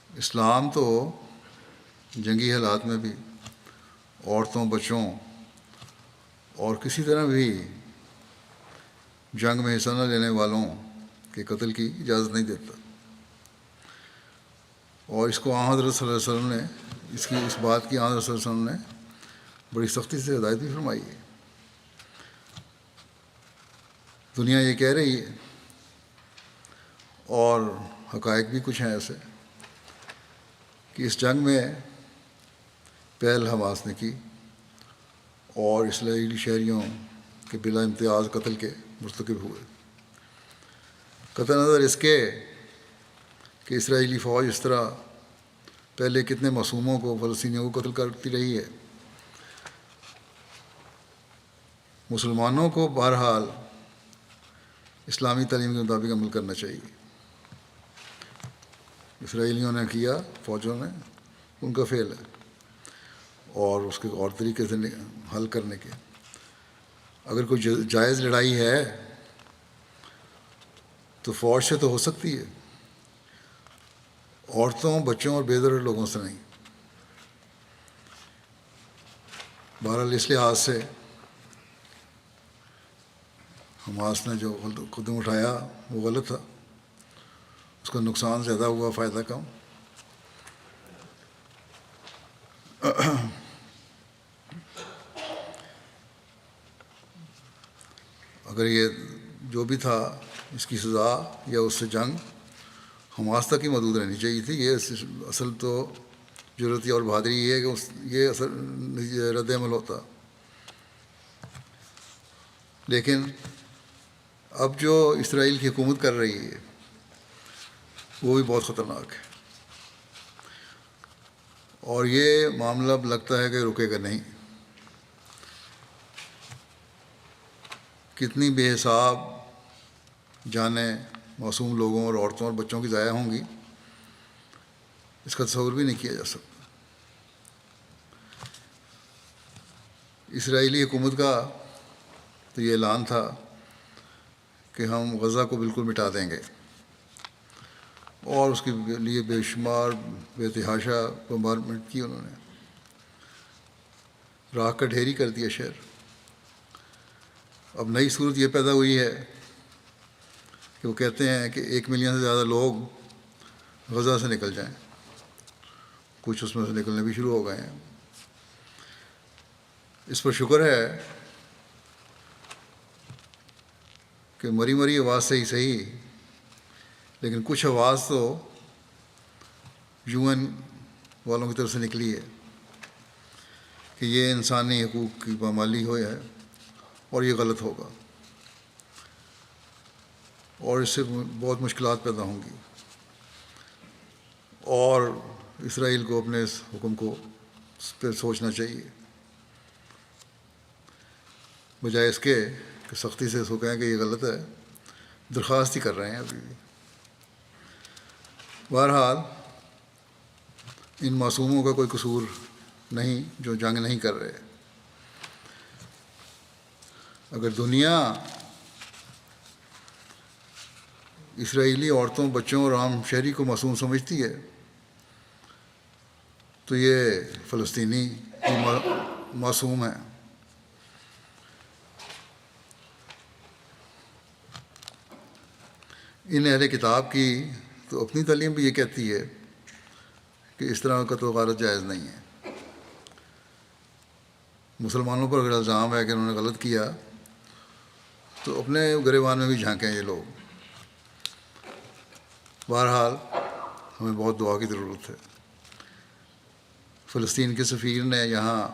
اسلام تو جنگی حالات میں بھی عورتوں، بچوں اور کسی طرح بھی جنگ میں حصہ نہ لینے والوں کے قتل کی اجازت نہیں دیتا، اور اس کو حضرت صلی اللہ علیہ وسلم نے اس بات کی حضرت صلی اللہ علیہ وسلم نے بڑی سختی سے ہدایت بھی فرمائی ہے۔ دنیا یہ کہہ رہی ہے، اور حقائق بھی کچھ ہیں ایسے، کہ اس جنگ میں پہل حماس نے کی اور اسرائیلی شہریوں کے بلا امتیاز قتل کے مرتکب ہوئے، قطع نظر اس کے کہ اسرائیلی فوج اس طرح پہلے کتنے معصوموں کو، فلسطینیوں کو قتل کرتی رہی ہے۔ مسلمانوں کو بہرحال اسلامی تعلیم کے مطابق عمل کرنا چاہیے۔ اسرائیلیوں نے کیا، فوجوں نے، ان کا فعل ہے، اور اس کے اور طریقے سے حل کرنے کے۔ اگر کوئی جائز لڑائی ہے تو فوج سے تو ہو سکتی ہے، عورتوں، بچوں اور بے ضرر لوگوں سے نہیں۔ بہرحال اس لحاظ سے حماس نے جو قدم اٹھایا وہ غلط تھا، اس کا نقصان زیادہ ہوا، فائدہ کم۔ اگر یہ جو بھی تھا اس کی سزا یا اس سے جنگ حماس تک ہی محدود رہنی چاہیے تھی۔ یہ اصل تو ضرورت اور بہادری یہ ہے کہ یہ اصل رد عمل ہوتا۔ لیکن اب جو اسرائیل کی حکومت کر رہی ہے وہ بھی بہت خطرناک ہے، اور یہ معاملہ اب لگتا ہے کہ رکے گا نہیں۔ کتنی بے حساب جانیں معصوم لوگوں اور عورتوں اور بچوں کی ضائع ہوں گی، اس کا تصور بھی نہیں کیا جا سکتا۔ اسرائیلی حکومت کا تو یہ اعلان تھا کہ ہم غزہ کو بالکل مٹا دیں گے، اور اس کے لیے بے شمار بے تحاشا بمبارمنٹ کی انہوں نے، راکھ کا ڈھیری کر دیا شہر۔ اب نئی صورت یہ پیدا ہوئی ہے کہ وہ کہتے ہیں کہ 1 ملین سے زیادہ لوگ غزہ سے نکل جائیں، کچھ اس میں سے نکلنے بھی شروع ہو گئے ہیں۔ اس پر شکر ہے کہ مری مری آواز سے ہی صحیح، لیکن کچھ آواز تو UN والوں کی طرف سے نکلی ہے کہ یہ انسانی حقوق کی پامالی ہوئی ہے اور یہ غلط ہوگا، اور اس سے بہت مشکلات پیدا ہوں گی، اور اسرائیل کو اپنے اس حکم کو پہ سوچنا چاہیے، بجائے اس کے کہ سختی سے اس کو کہیں کہ یہ غلط ہے۔ درخواست ہی کر رہے ہیں ابھی بھی۔ بہرحال ان معصوموں کا کوئی قصور نہیں جو جنگ نہیں کر رہے۔ اگر دنیا اسرائیلی عورتوں، بچوں اور عام شہری کو معصوم سمجھتی ہے تو یہ فلسطینی بھی معصوم ہیں۔ ان اہل کتاب کی تو اپنی تعلیم بھی یہ کہتی ہے کہ اس طرح کا تو غلط جائز نہیں ہے۔ مسلمانوں پر اگر الزام ہے کہ انہوں نے غلط کیا تو اپنے گریبان میں بھی جھانکیں یہ لوگ۔ بہرحال ہمیں بہت دعا کی ضرورت ہے۔ فلسطین کے سفیر نے یہاں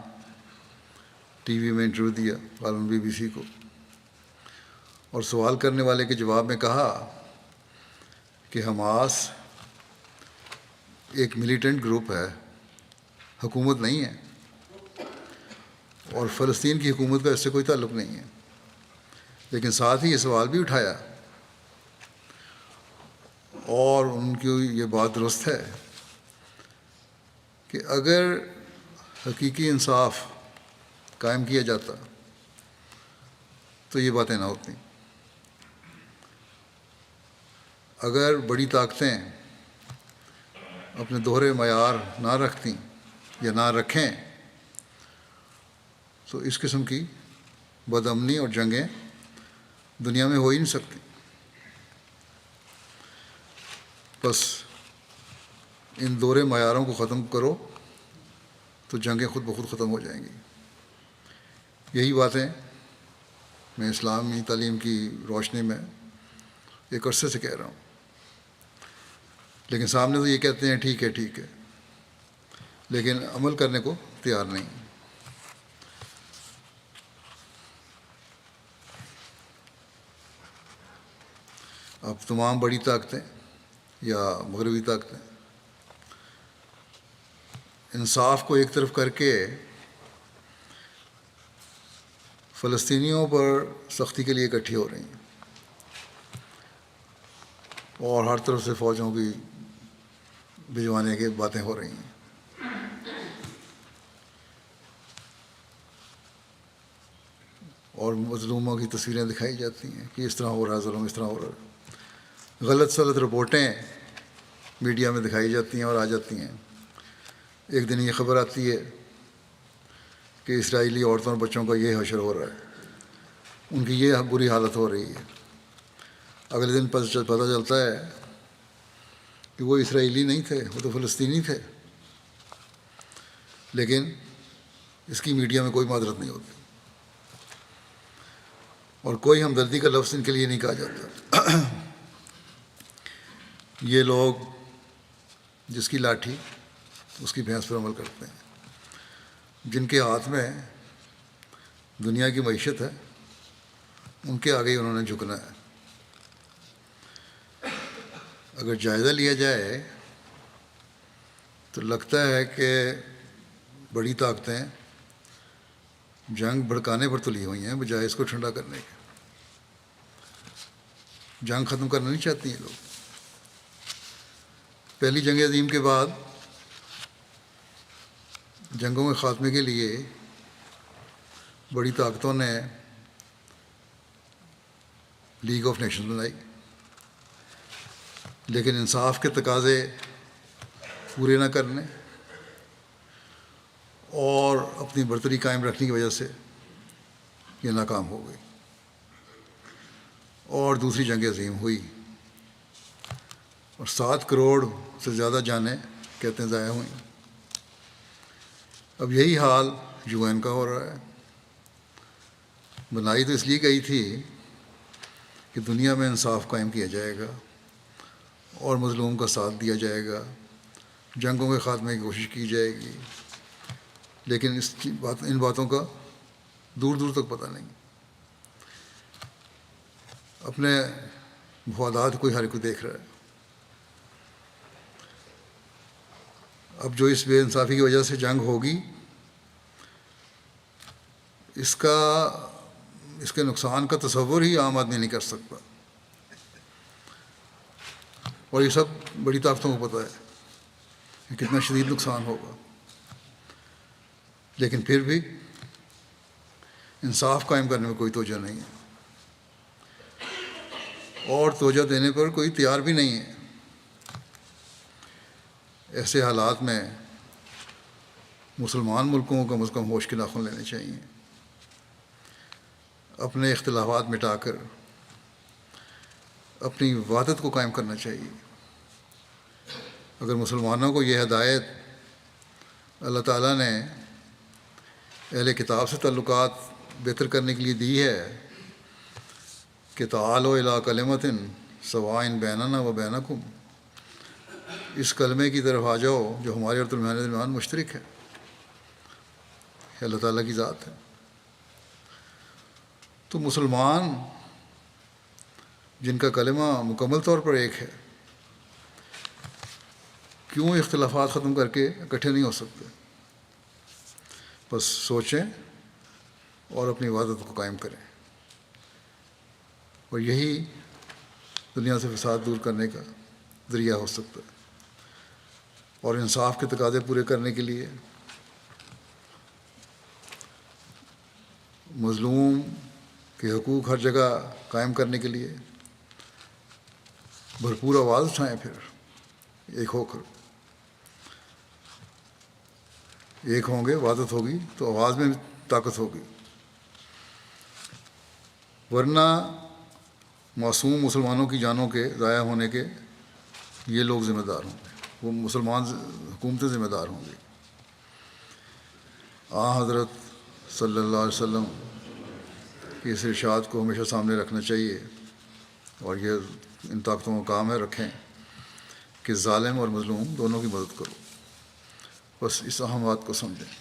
ٹی وی میں انٹرویو دیا، عالم BBC کو، اور سوال کرنے والے کے جواب میں کہا کہ حماس ایک ملیٹنٹ گروپ ہے، حکومت نہیں ہے، اور فلسطین کی حکومت کا اس سے کوئی تعلق نہیں ہے۔ لیکن ساتھ ہی یہ سوال بھی اٹھایا، اور ان کی یہ بات درست ہے کہ اگر حقیقی انصاف قائم کیا جاتا تو یہ باتیں نہ ہوتی۔ اگر بڑی طاقتیں اپنے دوہرے معیار نہ رکھتیں یا نہ رکھیں تو اس قسم کی بد امنی اور جنگیں دنیا میں ہو ہی نہیں سکتی. بس ان دوہرے معیاروں کو ختم کرو تو جنگیں خود بخود ختم ہو جائیں گی. یہی باتیں میں اسلامی تعلیم کی روشنی میں ایک عرصے سے کہہ رہا ہوں، لیکن سامنے تو یہ کہتے ہیں ٹھیک ہے ٹھیک ہے، لیکن عمل کرنے کو تیار نہیں. اب تمام بڑی طاقتیں یا مغربی طاقتیں انصاف کو ایک طرف کر کے فلسطینیوں پر سختی کے لیے اکٹھی ہو رہی ہیں اور ہر طرف سے فوجوں کی بھجوانے کی باتیں ہو رہی ہیں. اور مظلوموں کی تصویریں دکھائی جاتی ہیں کہ اس طرح ہو رہا ہے ظلم، اس طرح ہو رہا ہے. غلط سلط رپورٹیں میڈیا میں دکھائی جاتی ہیں اور آ جاتی ہیں. ایک دن یہ خبر آتی ہے کہ اسرائیلی عورتوں اور بچوں کا یہ حشر ہو رہا ہے، ان کی یہ بری حالت ہو رہی ہے. اگلے دن پتہ چلتا ہے کہ وہ اسرائیلی نہیں تھے، وہ تو فلسطینی تھے، لیکن اس کی میڈیا میں کوئی معذرت نہیں ہوتی اور کوئی ہمدردی کا لفظ ان کے لیے نہیں کہا جاتا. یہ لوگ جس کی لاٹھی اس کی بھینس پر عمل کرتے ہیں، جن کے ہاتھ میں دنیا کی معیشت ہے ان کے آگے ہی انہوں نے جھکنا ہے. اگر جائزہ لیا جائے تو لگتا ہے کہ بڑی طاقتیں جنگ بھڑکانے پر تلی ہوئی ہیں بجائے اس کو ٹھنڈا کرنے کے. جنگ ختم کرنا نہیں چاہتی ہیں لوگ. پہلی جنگ عظیم کے بعد جنگوں کے خاتمے کے لیے بڑی طاقتوں نے لیگ آف نیشنز بنائی، لیکن انصاف کے تقاضے پورے نہ کرنے اور اپنی برتری قائم رکھنے کی وجہ سے یہ ناکام ہو گئی اور دوسری جنگ عظیم ہوئی اور 7 کروڑ سے زیادہ جانیں کہتے ہیں ضائع ہوئیں. اب یہی حال UN کا ہو رہا ہے. بنائی تو اس لیے گئی تھی کہ دنیا میں انصاف قائم کیا جائے گا اور مظلوم کا ساتھ دیا جائے گا، جنگوں کے خاتمے کی کوشش کی جائے گی، لیکن ان باتوں کا دور دور تک پتہ نہیں. اپنے مفادات کوئی ہر کوئی دیکھ رہا ہے. اب جو اس بے انصافی کی وجہ سے جنگ ہوگی اس کے نقصان کا تصور ہی عام آدمی نہیں کر سکتا، اور یہ سب بڑی طاقتوں کو پتہ ہے کہ کتنا شدید نقصان ہوگا. لیکن پھر بھی انصاف قائم کرنے میں کوئی توجہ نہیں ہے اور توجہ دینے پر کوئی تیار بھی نہیں ہے. ایسے حالات میں مسلمان ملکوں کو کم از کم ہوش کے ناخن لینے چاہیے، اپنے اختلافات مٹا کر اپنی وحدت کو قائم کرنا چاہیے. اگر مسلمانوں کو یہ ہدایت اللہ تعالیٰ نے اہل کتاب سے تعلقات بہتر کرنے کے لیے دی ہے کہ تعالوا الی کلمۃ سواء بیننا و بینکم، اس کلمے کی طرف آ جاؤ جو ہمارے اور تمہارے درمیان مشترک ہے، اللہ تعالیٰ کی ذات ہے. تو مسلمان جن کا کلمہ مکمل طور پر ایک ہے کیوں اختلافات ختم کر کے اکٹھے نہیں ہو سکتے؟ بس سوچیں اور اپنی وحدت کو قائم کریں، اور یہی دنیا سے فساد دور کرنے کا ذریعہ ہو سکتا ہے. اور انصاف کے تقاضے پورے کرنے کے لیے مظلوم کے حقوق ہر جگہ قائم کرنے کے لیے بھرپور آواز اٹھائیں، پھر ایک ہو کر ایک ہوں گے، وحدت ہوگی تو آواز میں بھی طاقت ہوگی، ورنہ معصوم مسلمانوں کی جانوں کے ضائع ہونے کے یہ لوگ ذمہ دار ہوں گے، وہ مسلمان حکومتیں ذمہ دار ہوں گی۔ حضرت صلی اللہ علیہ وسلم کی اس ارشاد کو ہمیشہ سامنے رکھنا چاہیے، اور یہ ان طاقتوں کا کام ہے رکھیں کہ ظالم اور مظلوم دونوں کی مدد کرو۔ بس اس اہم بات کو سمجھیں۔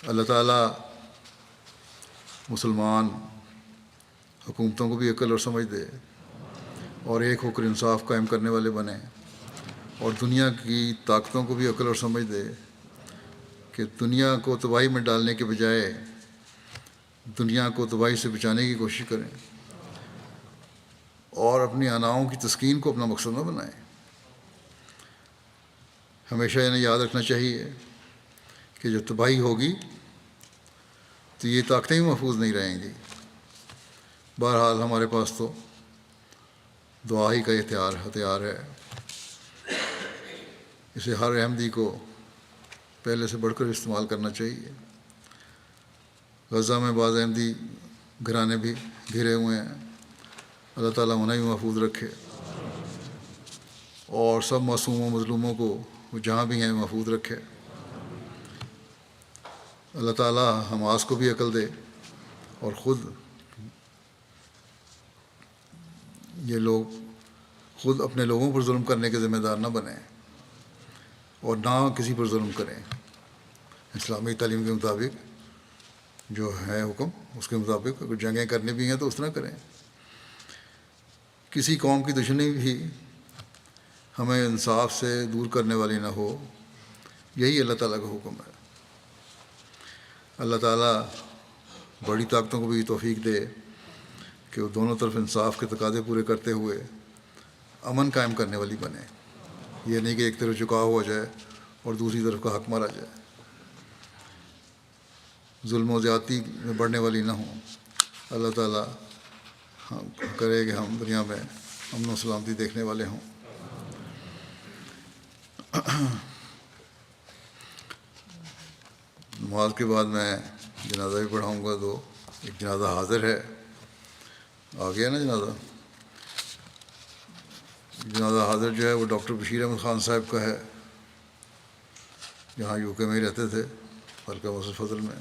اللہ تعالیٰ مسلمان حکومتوں کو بھی عقل اور سمجھ دے، اور ایک ہو کر انصاف قائم کرنے والے بنیں، اور دنیا کی طاقتوں کو بھی عقل اور سمجھ دے کہ دنیا کو تباہی میں ڈالنے کے بجائے دنیا کو تباہی سے بچانے کی کوشش کریں، اور اپنی اناؤں کی تسکین کو اپنا مقصد نہ بنائیں۔ ہمیشہ انہیں یاد رکھنا چاہیے کہ جب تباہی ہوگی تو یہ طاقتیں بھی محفوظ نہیں رہیں گی۔ بہرحال ہمارے پاس تو دعا ہی کا ہتھیار ہے، اسے ہر احمدی کو پہلے سے بڑھ کر استعمال کرنا چاہیے۔ غزہ میں بعض احمدی گھرانے بھی گھرے ہوئے ہیں، اللہ تعالیٰ انہیں بھی محفوظ رکھے، اور سب معصوم و مظلوموں کو وہ جہاں بھی ہیں محفوظ رکھے۔ اللہ تعالیٰ حماس کو بھی عقل دے، اور یہ لوگ خود اپنے لوگوں پر ظلم کرنے کے ذمہ دار نہ بنیں، اور نہ کسی پر ظلم کریں۔ اسلامی تعلیم کے مطابق جو ہے حکم، اس کے مطابق اگر جنگیں کرنی بھی ہیں تو اس طرح کریں۔ کسی قوم کی دشمنی بھی ہمیں انصاف سے دور کرنے والی نہ ہو، یہی اللہ تعالیٰ کا حکم ہے۔ اللہ تعالیٰ بڑی طاقتوں کو بھی توفیق دے کہ وہ دونوں طرف انصاف کے تقاضے پورے کرتے ہوئے امن قائم کرنے والی بنے، یہ نہیں کہ ایک طرف جھکاؤ ہو جائے اور دوسری طرف کا حق مارا جائے، ظلم و زیادتی میں بڑھنے والی نہ ہوں۔ اللہ تعالیٰ کرے کہ ہم دنیا میں امن و سلامتی دیکھنے والے ہوں۔ نماز کے بعد میں جنازہ بھی پڑھاؤں گا، دو ایک جنازہ حاضر ہے، آ گیا نا جنازہ حاضر جو ہے وہ ڈاکٹر بشیر احمد خان صاحب کا ہے، یہاں UK میں ہی رہتے تھے، حلقہ مصر فضل میں۔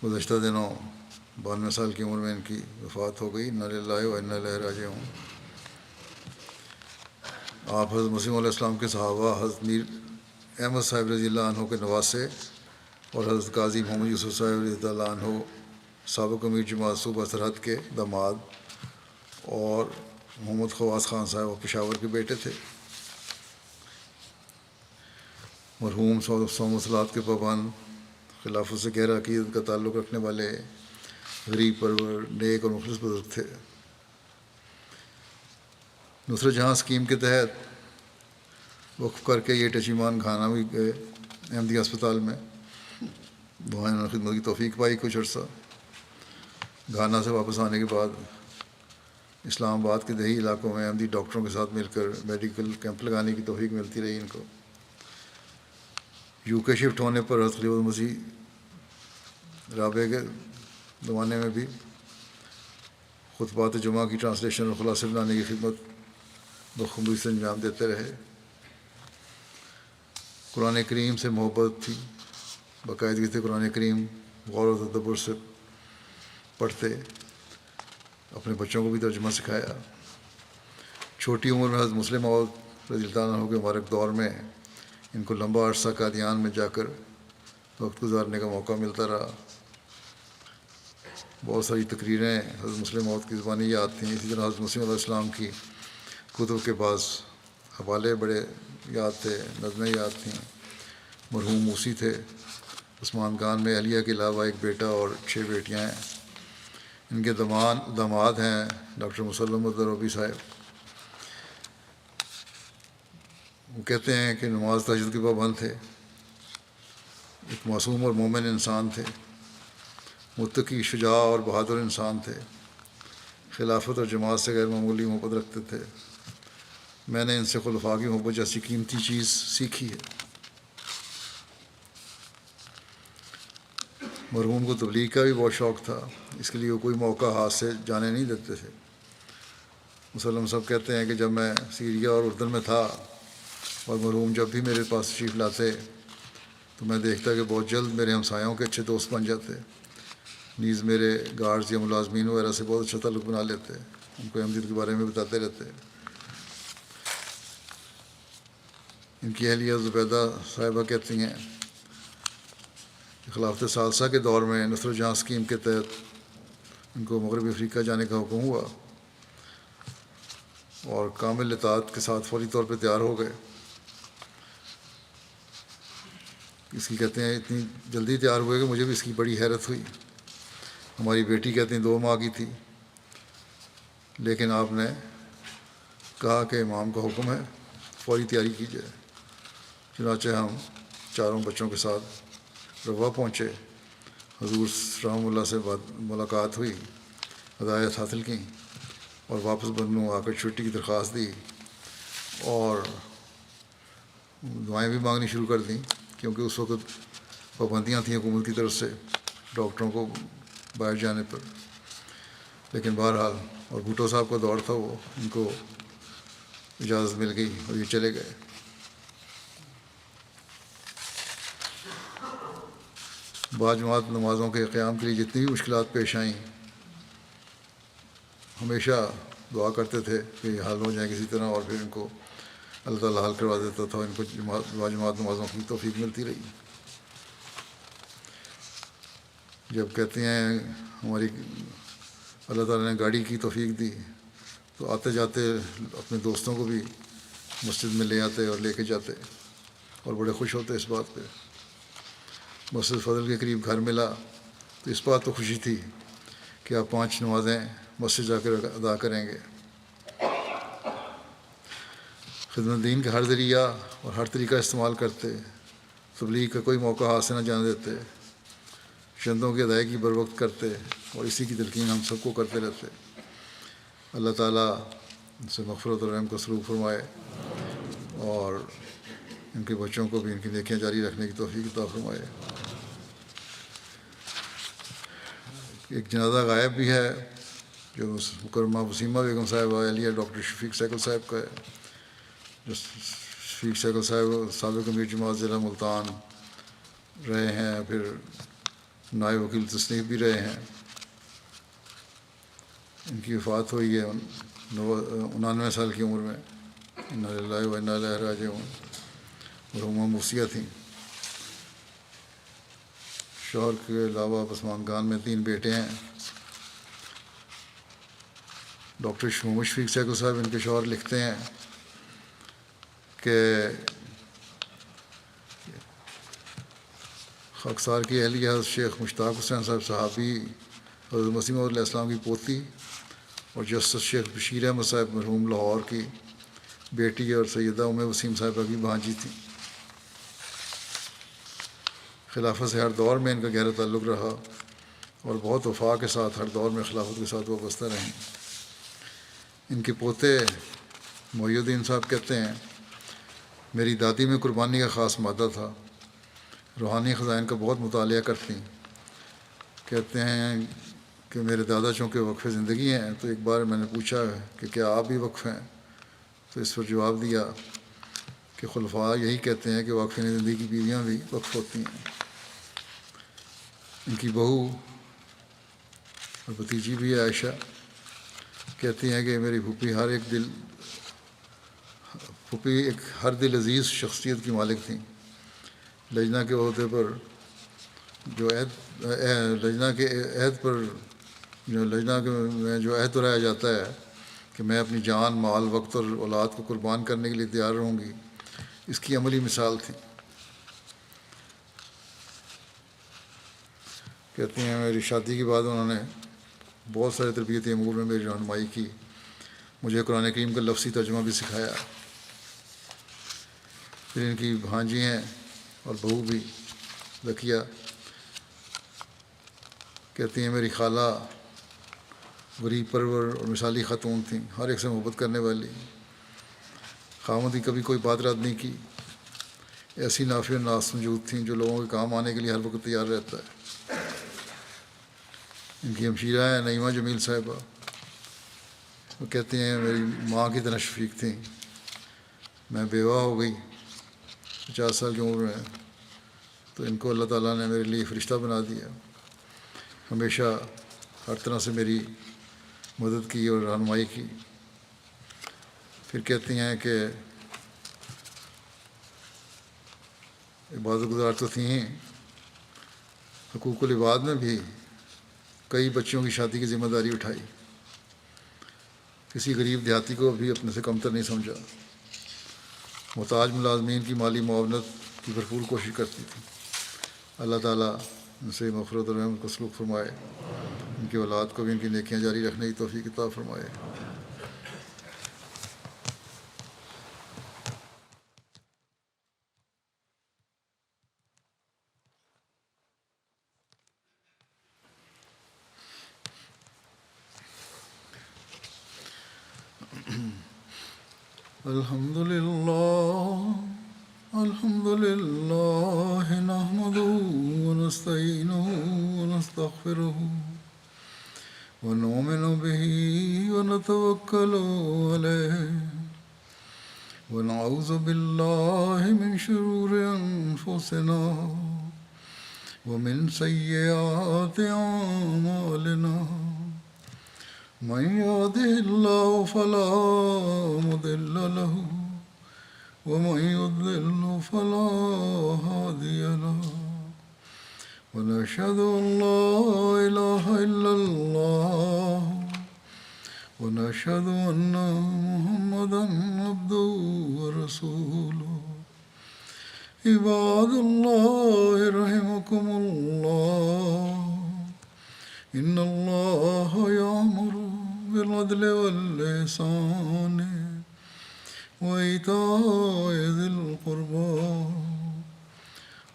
گزشتہ دنوں 92 سال کی عمر میں ان کی وفات ہو گئی، انا للہ و انا الیہ راجعون۔ آپ حضرت مسیح علیہ السلام کے صحابہ حضرت میر احمد صاحب رضی اللہ عنہ کے نواسے، اور حضرت قاضی محمد یوسف صاحب رضی اللہ عنہ سابق امیر جماعت صوبہ سرحد کے داماد، اور محمد خواص خان صاحب پشاور کے بیٹے تھے۔ مرحوم صوم و صلات کے پابند، خلافت سے گہرا عقیدت کا تعلق رکھنے والے، غریب پرور، نیک اور مخلص بزرگ تھے۔ نصرت جہاں اسکیم کے تحت وقف کر کے یہ ٹچیمان گھانا بھی گئے احمدیہ ہسپتال میں، وہاں انہوں نے خدمت کی توفیق پائی کچھ عرصہ۔ گھانا سے واپس آنے کے بعد اسلام آباد کے دیہی علاقوں میں احمدی ڈاکٹروں کے ساتھ مل کر میڈیکل کیمپ لگانے کی توفیق ملتی رہی ان کو۔ UK شفٹ ہونے پر حضرت خلیفۃ مسیح رابع کے زمانے میں بھی خطبات جمعہ کی ٹرانسلیشن اور خلاصے بنانے کی خدمت بخوبی سے انجام دیتے رہے۔ قرآن کریم سے محبت تھی، باقاعدگی سے قرآن کریم غور و تدبر سے پڑھتے، اپنے بچوں کو بھی ترجمہ سکھایا۔ چھوٹی عمر میں حضرت مسلم موعود رضی اللہ عنہ کے مبارک دور میں ان کو لمبا عرصہ قادیان میں جا کر وقت گزارنے کا موقع ملتا رہا۔ بہت ساری تقریریں حضرت مسلم موعود کی زبانی یاد تھیں، اسی طرح حضرت مسیح علیہ السلام کی کتب کے بعض حوالے بڑے یاد تھے، نظمیں یاد تھیں۔ مرحوم موسی تھے۔ عثمان خان میں اہلیہ کے علاوہ ایک بیٹا اور 6 بیٹیاں ہیں۔ ان کے داماد ہیں ڈاکٹر مسلم الدروبی صاحب۔ وہ کہتے ہیں کہ نماز تہجد کے پابند تھے، ایک معصوم اور مومن انسان تھے، متقی، شجاع اور بہادر انسان تھے۔ خلافت اور جماعت سے غیر معمولی محبت رکھتے تھے۔ میں نے ان سے خلفاء کی محبت جیسی قیمتی چیز سیکھی ہے۔ مرحوم کو تبلیغ کا بھی بہت شوق تھا، اس کے لیے وہ کوئی موقع ہاتھ سے جانے نہیں دیتے تھے۔ مسلم صاحب کہتے ہیں کہ جب میں سیریا اور اردن میں تھا اور مرحوم جب بھی میرے پاس تشریف لاتے تو میں دیکھتا کہ بہت جلد میرے ہمسایوں کے اچھے دوست بن جاتے، نیز میرے گارڈز یا ملازمین وغیرہ سے بہت اچھا تعلق بنا لیتے، ان کو احمدیت کے بارے میں بتاتے رہتے۔ ان کی اہلیہ زبیدہ صاحبہ کہتی ہیں کہ خلافت ثالثہ کے دور میں نصر و جہاں اسکیم کے تحت ان کو مغربی افریقہ جانے کا حکم ہوا اور کامل اطاعت کے ساتھ فوری طور پہ تیار ہو گئے۔ اس کی کہتے ہیں اتنی جلدی تیار ہوئے کہ مجھے بھی اس کی بڑی حیرت ہوئی۔ ہماری بیٹی کہتے ہیں 2 ماہ کی تھی، لیکن آپ نے کہا کہ امام کا حکم ہے فوری تیاری کی جائے۔ چنانچہ ہم 4 بچوں کے ساتھ روا پہنچے، حضور رحمہ اللہ سے ملاقات ہوئی، ہدایت حاصل کی اور واپس بنوں آ کر چھٹی کی درخواست دی اور دعائیں بھی مانگنی شروع کر دیں، کیونکہ اس وقت پابندیاں تھیں حکومت کی طرف سے ڈاکٹروں کو باہر جانے پر۔ لیکن بہرحال اور بھٹو صاحب کا دور تھا، وہ ان کو اجازت مل گئی اور یہ چلے گئے۔ باجماعت نمازوں کے قیام کے لیے جتنی بھی مشکلات پیش آئیں، ہمیشہ دعا کرتے تھے کہ یہ حل ہو جائیں کسی طرح، اور پھر ان کو اللہ تعالیٰ حل کروا دیتا تھا، ان کو باجماعت نمازوں کی توفیق ملتی رہی۔ جب کہتے ہیں ہماری اللہ تعالیٰ نے گاڑی کی توفیق دی تو آتے جاتے اپنے دوستوں کو بھی مسجد میں لے آتے اور لے کے جاتے اور بڑے خوش ہوتے اس بات پہ۔ مسجد فضل کے قریب گھر ملا تو اس بات تو خوشی تھی کہ آپ 5 نمازیں مسجد جا کر ادا کریں گے۔ خدمت دین کا ہر ذریعہ اور ہر طریقہ استعمال کرتے، تبلیغ کا کوئی موقع ہاتھ سے نہ جانے دیتے، چندوں کی ادائیگی بر وقت کرتے اور اسی کی تلقین ہم سب کو کرتے رہتے۔ اللہ تعالیٰ ان سے مغفرت اور رحم کا سلوک فرمائے اور ان کے بچوں کو بھی ان کی نیکیاں جاری رکھنے کی توفیق عطا فرمائے۔ ایک جنازہ غائب بھی ہے جو مکرمہ وسیمہ بیگم صاحبہ اہلیہ ڈاکٹر شفیق سیکل صاحب کا ہے، جو شفیق سیکل صاحب سابق امیر جماعت ضلع ملتان رہے ہیں، پھر نائب وکیل تصنیف بھی رہے ہیں۔ ان کی وفات ہوئی ہے 99 سال کی عمر میں۔ انا للہ و انا الیہ راجعون۔ مرحومہ موسیہ تھیں۔ شوہر کے علاوہ پسماندگان میں 3 بیٹے ہیں۔ ڈاکٹر محمد شفیق سیکل صاحب ان کے شوہر لکھتے ہیں کہ خاکسار کی اہلیہ حضرت شیخ مشتاق حسین صاحب صحابی حضرت مسیح موعود علیہ السلام کی پوتی اور جسٹس شیخ بشیر احمد صاحب مرحوم لاہور کی بیٹی اور سیدہ ام وسیم صاحبہ کی بھانجی تھیں۔ خلافت سے ہر دور میں ان کا گہرا تعلق رہا اور بہت وفا کے ساتھ ہر دور میں خلافت کے ساتھ وابستہ رہیں۔ ان کے پوتے محی الدین صاحب کہتے ہیں میری دادی میں قربانی کا خاص مادہ تھا، روحانی خزائن کا بہت مطالعہ کرتی۔ کہتے ہیں کہ میرے دادا چونکہ وقف زندگی ہیں تو ایک بار میں نے پوچھا کہ کیا آپ بھی وقف ہیں، تو اس پر جواب دیا کہ خلفاء یہی کہتے ہیں کہ وقف زندگی کی بیویاں بھی وقف ہوتی ہیں۔ ان کی بہو اور بھتیجی بھی عائشہ کہتی ہیں کہ میری پھوپھی ایک ہر دل عزیز شخصیت کی مالک تھیں۔ لجنہ کے عہدے پر لجنہ میں جو عہد دہرایا جاتا ہے کہ میں اپنی جان، مال، وقت اور اولاد کو قربان کرنے کے لیے تیار رہوں گی، اس کی عملی مثال تھی۔ کہتی ہیں میری شادی کے بعد انہوں نے بہت سارے تربیتی امور میں میری رہنمائی کی، مجھے قرآن کریم کا لفظی ترجمہ بھی سکھایا۔ پھر ان کی بھانجی ہیں اور بہو بھی ذکیہ کہتی ہیں میری خالہ غریب پرور اور مثالی خاتون تھیں، ہر ایک سے محبت کرنے والی. خاوند کی کبھی کوئی بات رد نہیں کی. ایسی نافع ناس موجود تھیں جو لوگوں کے کام آنے کے لیے ہر وقت تیار رہتا ہے. ان کی ہمشیرہ ہیں نعیمہ جمیل صاحبہ. وہ کہتے ہیں میری ماں کی طرح شفیق تھیں. میں بیوہ ہو گئی 50 سال کی عمر میں، تو ان کو اللہ تعالیٰ نے میرے لیے فرشتہ بنا دیا. ہمیشہ ہر طرح سے میری مدد کی اور رہنمائی کی. پھر کہتی ہیں کہ عبادت گزار تو تھیں، حقوق العباد میں بھی کئی بچوں کی شادی کی ذمہ داری اٹھائی. کسی غریب دیہاتی کو بھی اپنے سے کمتر نہیں سمجھا. محتاج ملازمین کی مالی معاونت کی بھرپور کوشش کرتی تھی. اللہ تعالیٰ ان سے مغفرت اور رحمت کو سلوک فرمائے. ان کی اولاد کو بھی ان کی نیکیاں جاری رکھنے کی توفیق عطا فرمائے. الحمد لله نحمده ونستعينه ونستغفره ونؤمن به ونتوكل عليه ونعوذ بالله من شرور أنفسنا ومن سيئات أعمالنا. من يهده الله فلا مضل له ومن يضلل فلا هادي له. ونشهد أن لا إله إلا الله ونشهد أن محمدا عبده ورسوله. عباد الله رحمكم الله، إن الله يأمر بالعدل والإحسان وإيتاء ذي القربى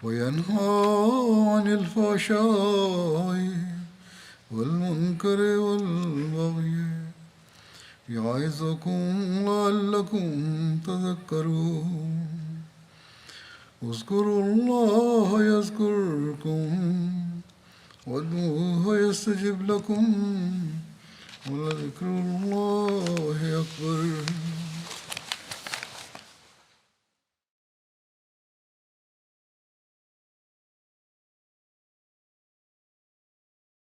وينهى عن الفحشاء والمنكر والبغي يعظكم لعلكم تذكرون. اذكروا الله يذكركم وادعوه يستجب لكم ولذكر الله أكبر.